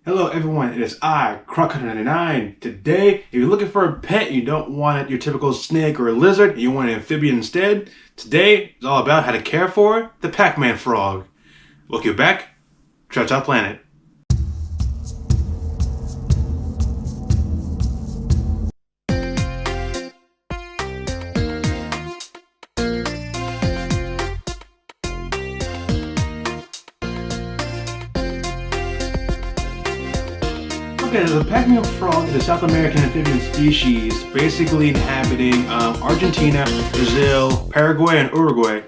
Hello everyone, it is I, Croc99. Today, if you're looking for a pet, you don't want your typical snake or a lizard, you want an amphibian instead, today is all about how to care for the Pac-Man Frog. Welcome back, Trout Planet. Okay, the Pac-Man Frog is a South American amphibian species, basically inhabiting Argentina, Brazil, Paraguay, and Uruguay.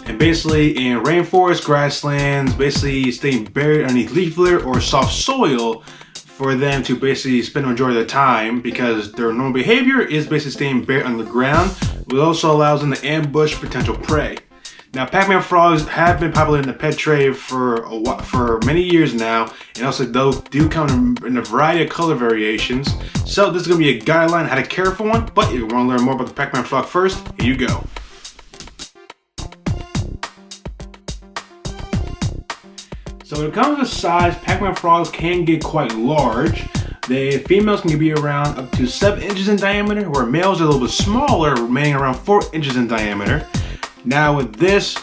And basically in rainforest, grasslands, basically staying buried underneath leaf litter or soft soil for them to basically spend the majority of their time, because their normal behavior is basically staying buried underground, which also allows them to ambush potential prey. Now, Pac-Man frogs have been popular in the pet trade for many years now, and also do come in a variety of color variations. So this is going to be a guideline on how to care for one, but if you want to learn more about the Pac-Man frog first, here you go. So when it comes to size, Pac-Man frogs can get quite large. The females can be around up to 7 inches in diameter, where males are a little bit smaller, remaining around 4 inches in diameter. Now with this,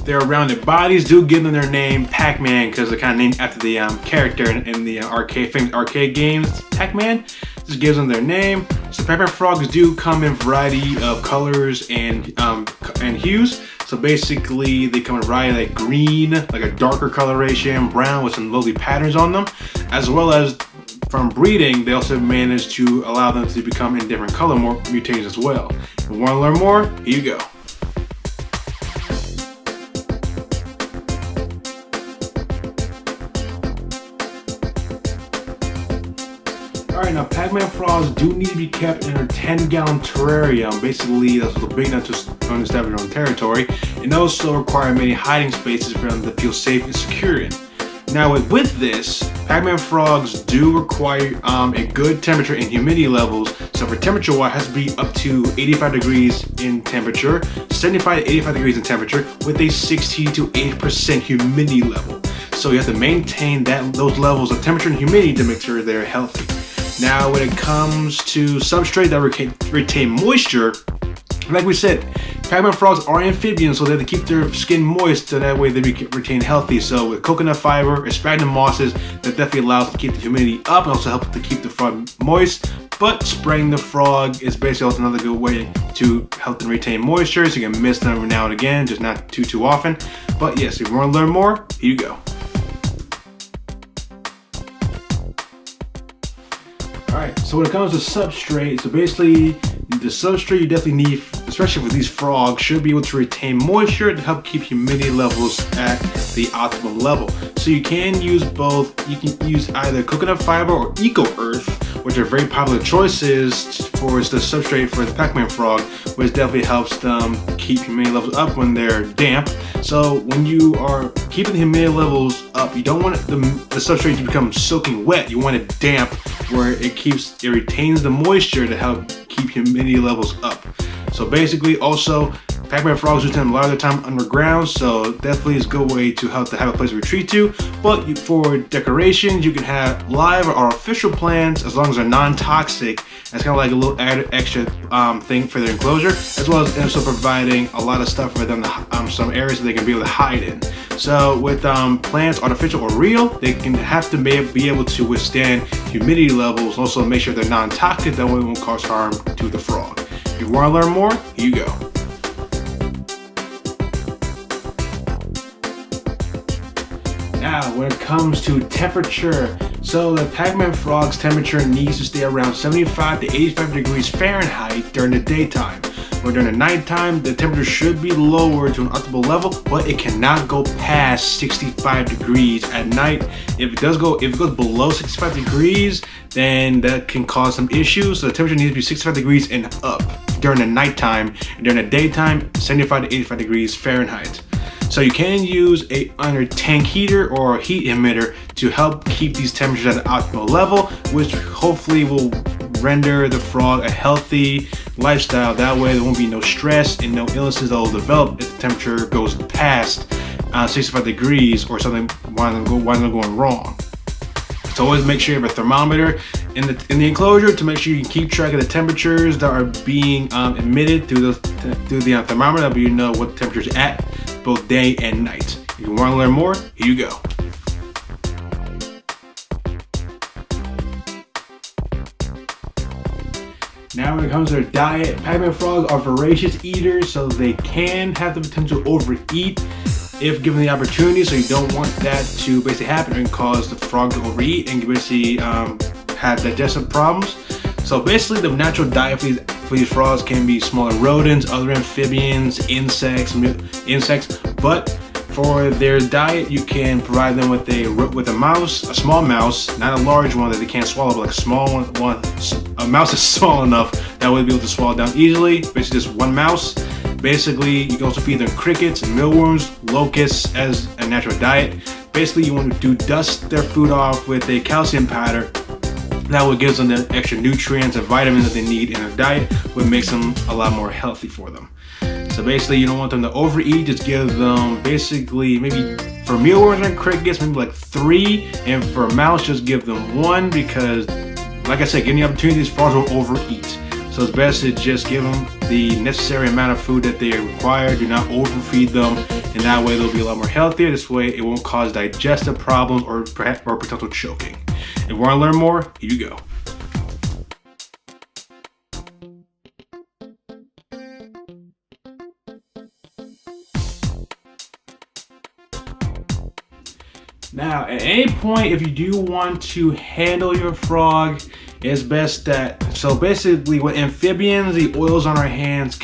their rounded bodies do give them their name Pac-Man, because they're kind of named after the character in the famous arcade games, Pac-Man. This gives them their name. So Pac-Man frogs do come in a variety of colors and hues. So basically they come in a variety like green, like a darker coloration, brown with some lovely patterns on them, as well as from breeding, they also manage to allow them to become in different color mutations as well. If you want to learn more, here you go. Alright, now Pac-Man frogs do need to be kept in a 10-gallon terrarium. Basically, that's big enough to establish their own territory, and also require many hiding spaces for them to feel safe and secure in. Now with this, Pac-Man frogs do require a good temperature and humidity levels. So for temperature wise, it has to be up to 85 degrees in temperature, 75 to 85 degrees in temperature, with a 60 to 80% humidity level. So you have to maintain those levels of temperature and humidity to make sure they're healthy. Now when it comes to substrate that retain moisture, like we said, Pac-Man frogs are amphibians, so they have to keep their skin moist so that way they retain healthy. So with coconut fiber or sphagnum mosses, that definitely allows to keep the humidity up and also helps to keep the frog moist. But spraying the frog is basically also another good way to help them retain moisture, so you can mist them every now and again, just not too often. But yes, if you want to learn more, here you go. Alright, so when it comes to substrate, so basically the substrate you definitely need, especially for these frogs, should be able to retain moisture to help keep humidity levels at the optimum level. So you can use both. You can use either coconut fiber or eco earth, which are very popular choices for the substrate for the Pac-Man frog, which definitely helps them keep humidity levels up when they're damp. So when you are keeping the humidity levels up, you don't want the substrate to become soaking wet. You want it damp, where it retains the moisture to help keep humidity levels up. So basically, also Pac-Man frogs do spend a lot of their time underground, so definitely is a good way to help to have a place to retreat to. But for decorations, you can have live or artificial plants as long as they're non-toxic. That's kind of like a little added extra thing for their enclosure, as well as also providing a lot of stuff for them to some areas that they can be able to hide in. So with plants, artificial or real, they can have to be able to withstand humidity levels. Also make sure they're non-toxic, that way it won't cause harm to the frog. If you want to learn more, here you go. Now, when it comes to temperature, so the Pac-Man frog's temperature needs to stay around 75 to 85 degrees Fahrenheit during the daytime. Or during the nighttime, the temperature should be lower to an optimal level, but it cannot go past 65 degrees at night. If it goes below 65 degrees, then that can cause some issues. So the temperature needs to be 65 degrees and up during the nighttime, and during the daytime, 75 to 85 degrees Fahrenheit. So you can use either tank heater or a heat emitter to help keep these temperatures at an optimal level, which hopefully will render the frog a healthy lifestyle. That way there won't be no stress and no illnesses that will develop if the temperature goes past 65 degrees or something winds up going wrong. So always make sure you have a thermometer in the enclosure to make sure you can keep track of the temperatures that are being emitted through the thermometer. That way you know what the temperature is at both day and night. If you want to learn more, here you go. Now when it comes to their diet, Pac-man frogs are voracious eaters, so they can have the potential to overeat if given the opportunity. So you don't want that to basically happen and cause the frog to overeat and basically have digestive problems. So basically the natural diet for these frogs can be smaller rodents, other amphibians, insects, but for their diet, you can provide them with a mouse, a small mouse, not a large one that they can't swallow, but like a small one. A mouse is small enough that would be able to swallow down easily. Basically, just one mouse. Basically, you can also feed them crickets, mealworms, locusts as a natural diet. Basically, you want to dust their food off with a calcium powder. That would give them the extra nutrients and vitamins that they need in their diet, which makes them a lot more healthy for them. So basically, you don't want them to overeat. Just give them basically maybe for mealworms and crickets, maybe like 3, and for mouse, just give them 1 because, like I said, given the opportunity, these frogs will overeat. So it's best to just give them the necessary amount of food that they require. Do not overfeed them, and that way they'll be a lot more healthier. This way, it won't cause digestive problems or potential choking. If you want to learn more, here you go. Now, at any point, if you do want to handle your frog, it's best that, so basically with amphibians, the oils on our hands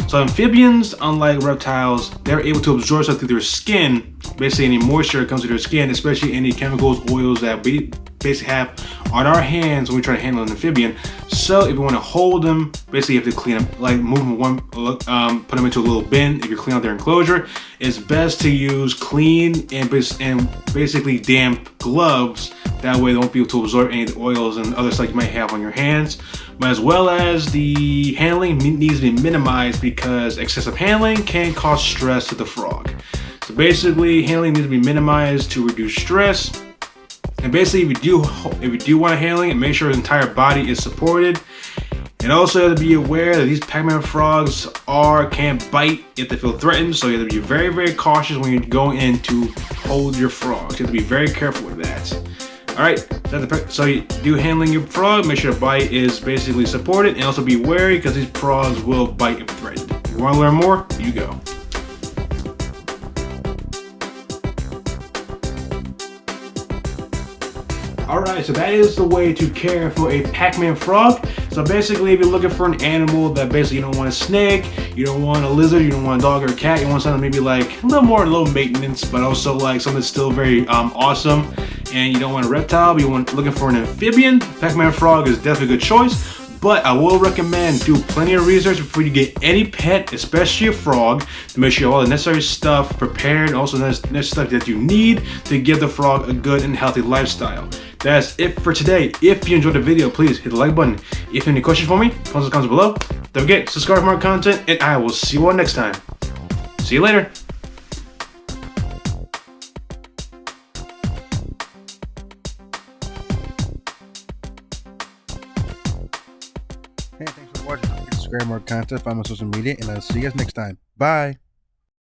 so amphibians, unlike reptiles, they're able to absorb stuff through their skin, basically any moisture that comes to their skin, especially any chemicals, oils that we basically have on our hands when we try to handle an amphibian. So if you want to hold them, basically you have to clean them, like move them put them into a little bin. If you're cleaning out their enclosure, it's best to use clean and basically damp gloves. That way they won't be able to absorb any of the oils and other stuff you might have on your hands. But as well as the handling needs to be minimized because excessive handling can cause stress to the frog. So basically handling needs to be minimized to reduce stress. And basically if you do want to handle it, make sure his entire body is supported. And also you have to be aware that these Pac-man frogs can bite if they feel threatened. So you have to be very, very cautious when you're going in to hold your frogs. You have to be very careful with that. Alright, so you do handling your frog, make sure the bite is basically supported, and also be wary because these frogs will bite if threatened. If you want to learn more, you go. Alright, so that is the way to care for a Pac-man frog. So basically, if you're looking for an animal that basically you don't want a snake, you don't want a lizard, you don't want a dog or a cat, you want something maybe like a little more low maintenance, but also like something that's still very awesome, and you don't want a reptile, but you're looking for an amphibian, Pac-man frog is definitely a good choice. But I will recommend do plenty of research before you get any pet, especially a frog, to make sure you have all the necessary stuff prepared, and also the necessary stuff that you need to give the frog a good and healthy lifestyle. That's it for today. If you enjoyed the video, please hit the like button. If you have any questions for me, post in the comments below. Don't forget, subscribe for more content, and I will see you all next time. See you later. Hey, thanks for watching. Don't forget to subscribe for more content, find my social media, and I'll see you guys next time. Bye.